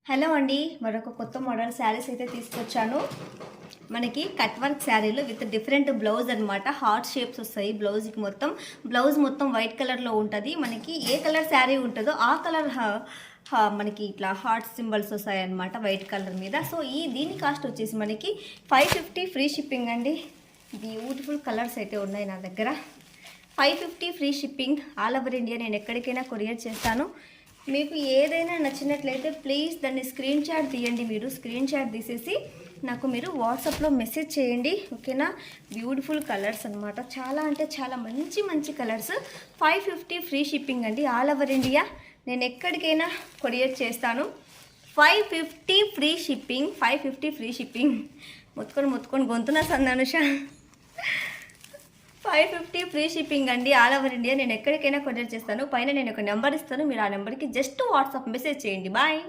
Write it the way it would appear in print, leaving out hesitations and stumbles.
Hello అండి, మరొక కొత్త మోడల్ శారీస్ అయితే తీసుకొచ్చాను. మనకి కట్ వర్క్ శారీలో విత్ డిఫరెంట్ బ్లౌజ్ అనమాట. హార్ట్ షేప్స్ వస్తాయి బ్లౌజ్కి. బ్లౌజ్ మొత్తం వైట్ కలర్లో ఉంటుంది. మనకి ఏ కలర్ శారీ ఉంటుందో ఆ కలర్ మనకి ఇట్లా హార్ట్ సింబల్స్ వస్తాయి అనమాట వైట్ కలర్ మీద. సో దీని కాస్ట్ వచ్చేసి మనకి 550 ఫ్రీ షిప్పింగ్ అండి. బ్యూటిఫుల్ కలర్స్ అయితే ఉన్నాయి నా దగ్గర. 550 free shipping all over India. నేను ఎక్కడికైనా కొరియర్ చేస్తాను. మీకు ఏదైనా నచ్చినట్లయితే ప్లీజ్ దాన్ని స్క్రీన్ షాట్ తీయండి. మీరు స్క్రీన్ షాట్ తీసేసి నాకు మీరు వాట్సాప్లో మెసేజ్ చేయండి, ఓకేనా. బ్యూటిఫుల్ కలర్స్ అనమాట. చాలా అంటే చాలా మంచి మంచి కలర్స్. 550 ఫ్రీ షిప్పింగ్ అండి ఆల్ ఓవర్ ఇండియా. నేను ఎక్కడికైనా కొరియర్ చేస్తాను. 550 ఫ్రీ షిప్పింగ్. 550 free shipping. మొత్తుకొని గొంతున సందనుష. 550 ఫ్రీ షిప్పింగ్ అండి ఆల్ ఓవర్ ఇండియా. నేను ఎక్కడికైనా కొరియర్ చేస్తాను. పైన నేను ఒక నెంబర్ ఇస్తాను, మీరు ఆ నెంబర్కి జస్ట్ వాట్సాప్ మెసేజ్ చేయండి. బాయ్.